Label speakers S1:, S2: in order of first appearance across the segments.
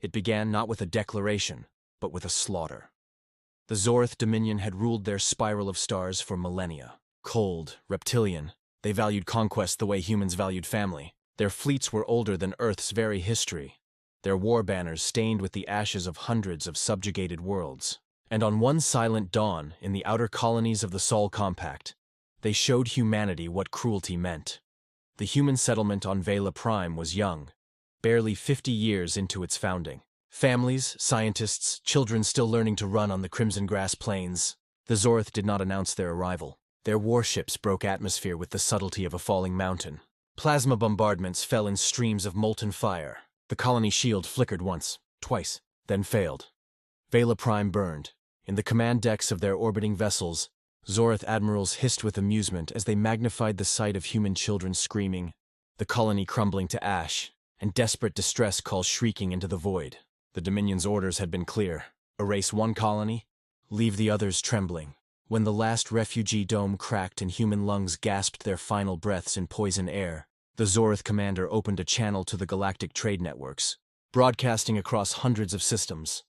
S1: It began not with a declaration, but with a slaughter. The Zorth Dominion had ruled their spiral of stars for millennia. Cold, reptilian, they valued conquest the way humans valued family. Their fleets were older than Earth's very history, their war banners stained with the ashes of hundreds of subjugated worlds. And on one silent dawn, in the outer colonies of the Sol Compact, they showed humanity what cruelty meant. The human settlement on Vela Prime was young, barely 50 years into its founding. Families, scientists, children still learning to run on the crimson grass plains. The Zorth did not announce their arrival. Their warships broke atmosphere with the subtlety of a falling mountain. Plasma bombardments fell in streams of molten fire. The colony shield flickered once, twice, then failed. Vela Prime burned. In the command decks of their orbiting vessels, Zorth admirals hissed with amusement as they magnified the sight of human children screaming, the colony crumbling to ash, and desperate distress calls shrieking into the void. The Dominion's orders had been clear. Erase one colony, leave the others trembling. When the last refugee dome cracked and human lungs gasped their final breaths in poison air, the Zorth commander opened a channel to the galactic trade networks, broadcasting across hundreds of systems.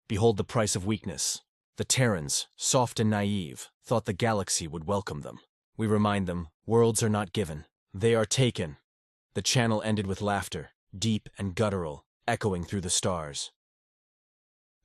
S1: Behold the price of weakness. The Terrans, soft and naive, thought the galaxy would welcome them. We remind them, worlds are not given. They are taken. The channel ended with laughter, deep and guttural, echoing through the stars.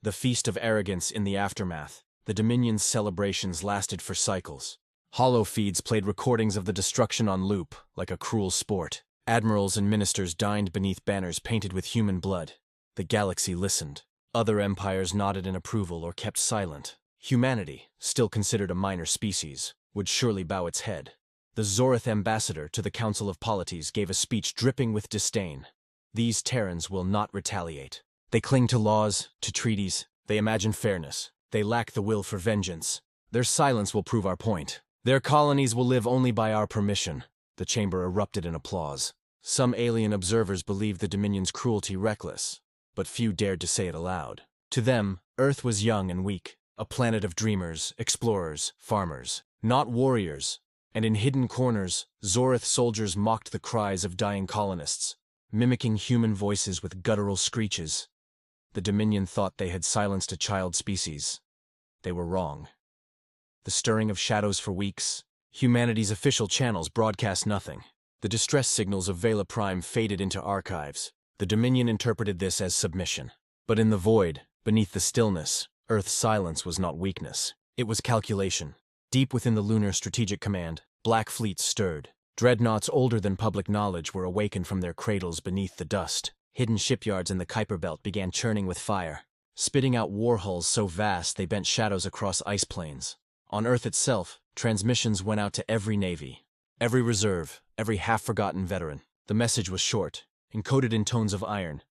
S1: The feast of arrogance in the aftermath. The Dominion's celebrations lasted for cycles. Hollow feeds played recordings of the destruction on loop, like a cruel sport. Admirals and ministers dined beneath banners painted with human blood. The galaxy listened. Other empires nodded in approval or kept silent. Humanity, still considered a minor species, would surely bow its head. The Zorth ambassador to the Council of Polities gave a speech dripping with disdain. These Terrans will not retaliate. They cling to laws, to treaties. They imagine fairness. They lack the will for vengeance. Their silence will prove our point. Their colonies will live only by our permission. The chamber erupted in applause. Some alien observers believed the Dominion's cruelty reckless, but few dared to say it aloud. To them, Earth was young and weak, a planet of dreamers, explorers, farmers, not warriors. And in hidden corners, Zorth soldiers mocked the cries of dying colonists, mimicking human voices with guttural screeches. The Dominion thought they had silenced a child species. They were wrong. The stirring of shadows for weeks, humanity's official channels broadcast nothing. The distress signals of Vela Prime faded into archives. The Dominion interpreted this as submission. But in the void, beneath the stillness, Earth's silence was not weakness. It was calculation. Deep within the Lunar Strategic Command, black fleets stirred. Dreadnoughts older than public knowledge were awakened from their cradles beneath the dust. Hidden shipyards in the Kuiper Belt began churning with fire, spitting out war hulls so vast they bent shadows across ice plains. On Earth itself, transmissions went out to every navy, every reserve, every half-forgotten veteran. The message was short, encoded in tones of iron.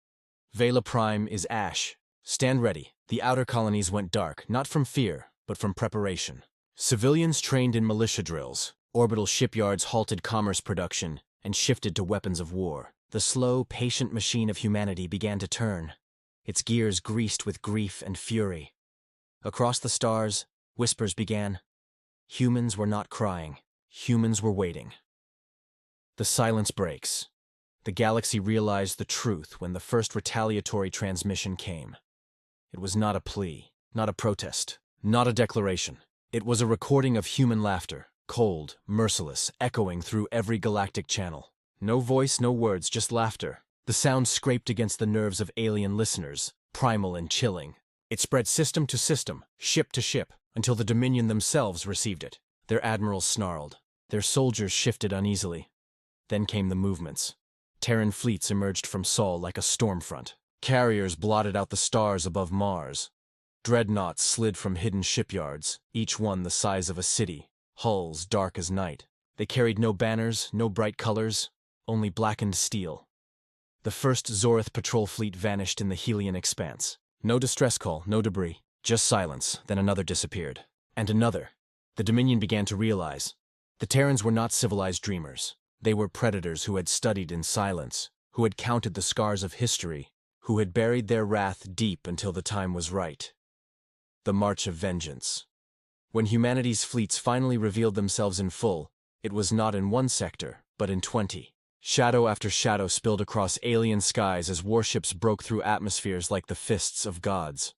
S1: Vela Prime is ash. Stand ready. The outer colonies went dark, not from fear, but from preparation. Civilians trained in militia drills. Orbital shipyards halted commerce production and shifted to weapons of war. The slow, patient machine of humanity began to turn, its gears greased with grief and fury. Across the stars, whispers began. Humans were not crying. Humans were waiting. The silence breaks. The galaxy realized the truth when the first retaliatory transmission came. It was not a plea, not a protest, not a declaration. It was a recording of human laughter, cold, merciless, echoing through every galactic channel. No voice, no words, just laughter. The sound scraped against the nerves of alien listeners, primal and chilling. It spread system to system, ship to ship, until the Dominion themselves received it. Their admirals snarled. Their soldiers shifted uneasily. Then came the movements. Terran fleets emerged from Sol like a storm front. Carriers blotted out the stars above Mars. Dreadnoughts slid from hidden shipyards, each one the size of a city, hulls dark as night. They carried no banners, no bright colors, only blackened steel. The first Zorth patrol fleet vanished in the Helian expanse. No distress call, no debris, just silence, then another disappeared. And another. The Dominion began to realize. The Terrans were not civilized dreamers. They were predators who had studied in silence, who had counted the scars of history, who had buried their wrath deep until the time was right. The March of Vengeance. When humanity's fleets finally revealed themselves in full, it was not in one sector, but in 20. Shadow after shadow spilled across alien skies as warships broke through atmospheres like the fists of gods.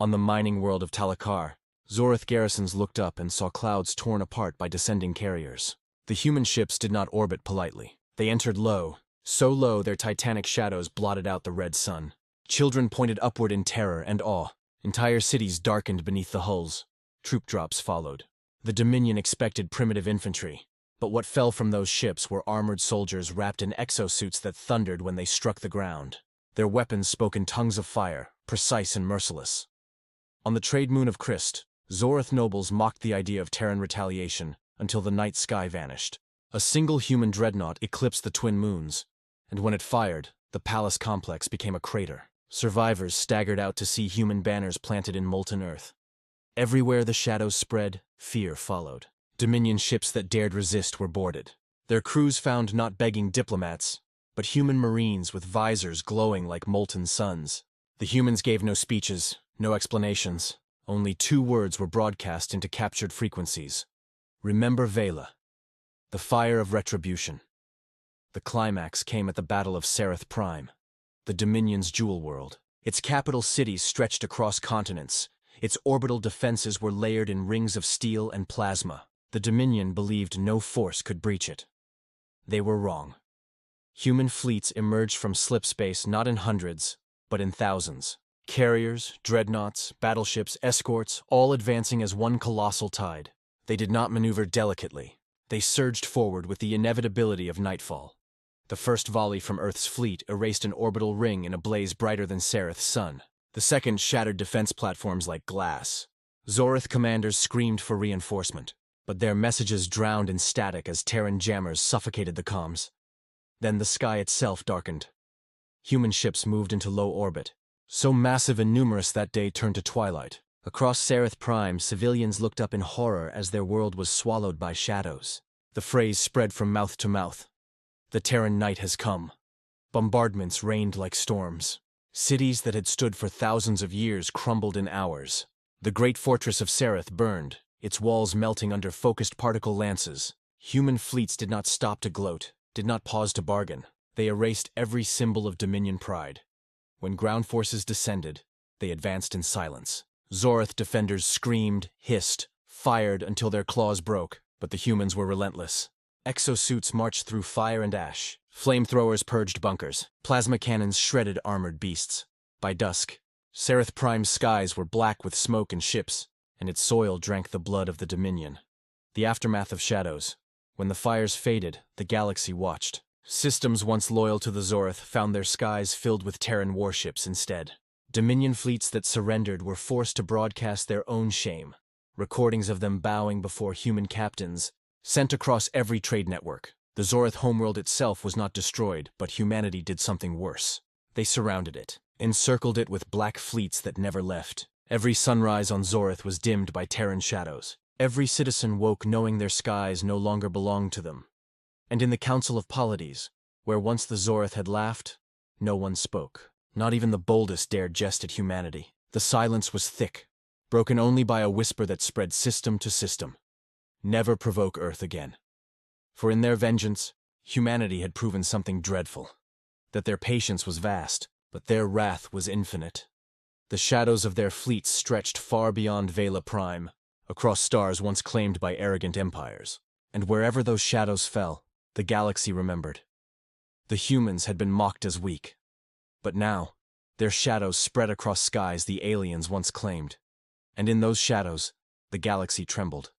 S1: On the mining world of Talakar, Zorith garrisons looked up and saw clouds torn apart by descending carriers. The human ships did not orbit politely. They entered low, so low their titanic shadows blotted out the red sun. Children pointed upward in terror and awe. Entire cities darkened beneath the hulls. Troop drops followed. The Dominion expected primitive infantry, but what fell from those ships were armored soldiers wrapped in exosuits that thundered when they struck the ground. Their weapons spoke in tongues of fire, precise and merciless. On the trade moon of Christ, Zorith nobles mocked the idea of Terran retaliation until the night sky vanished. A single human dreadnought eclipsed the twin moons, and when it fired, the palace complex became a crater. Survivors staggered out to see human banners planted in molten earth. Everywhere the shadows spread, fear followed. Dominion ships that dared resist were boarded. Their crews found not begging diplomats, but human marines with visors glowing like molten suns. The humans gave no speeches, no explanations. Only 2 words were broadcast into captured frequencies. Remember Vela. The fire of retribution. The climax came at the Battle of Sereth Prime, the Dominion's jewel world. Its capital cities stretched across continents. Its orbital defenses were layered in rings of steel and plasma. The Dominion believed no force could breach it. They were wrong. Human fleets emerged from slipspace not in hundreds, but in thousands. Carriers, dreadnoughts, battleships, escorts, all advancing as one colossal tide. They did not maneuver delicately. They surged forward with the inevitability of nightfall. The first volley from Earth's fleet erased an orbital ring in a blaze brighter than Sereth's sun. The second shattered defense platforms like glass. Zorith commanders screamed for reinforcement, but their messages drowned in static as Terran jammers suffocated the comms. Then the sky itself darkened. Human ships moved into low orbit, so massive and numerous that day turned to twilight. Across Sereth Prime, civilians looked up in horror as their world was swallowed by shadows. The phrase spread from mouth to mouth. The Terran night has come. Bombardments rained like storms. Cities that had stood for thousands of years crumbled in hours. The great fortress of Sereth burned, its walls melting under focused particle lances. Human fleets did not stop to gloat, did not pause to bargain. They erased every symbol of Dominion pride. When ground forces descended, they advanced in silence. Zorith defenders screamed, hissed, fired until their claws broke, but the humans were relentless. Exosuits marched through fire and ash. Flamethrowers purged bunkers. Plasma cannons shredded armored beasts. By dusk, Sereth Prime's skies were black with smoke and ships, and its soil drank the blood of the Dominion. The aftermath of shadows. When the fires faded, the galaxy watched. Systems once loyal to the Zorith found their skies filled with Terran warships instead. Dominion fleets that surrendered were forced to broadcast their own shame. Recordings of them bowing before human captains, sent across every trade network. The Zorith homeworld itself was not destroyed, but humanity did something worse. They surrounded it, encircled it with black fleets that never left. Every sunrise on Zorith was dimmed by Terran shadows. Every citizen woke knowing their skies no longer belonged to them. And in the Council of Polities, where once the Zorith had laughed, no one spoke. Not even the boldest dared jest at humanity. The silence was thick, broken only by a whisper that spread system to system. Never provoke Earth again. For in their vengeance, humanity had proven something dreadful. That their patience was vast, but their wrath was infinite. The shadows of their fleets stretched far beyond Vela Prime, across stars once claimed by arrogant empires. And wherever those shadows fell, the galaxy remembered. The humans had been mocked as weak. But now, their shadows spread across skies the aliens once claimed. And in those shadows, the galaxy trembled.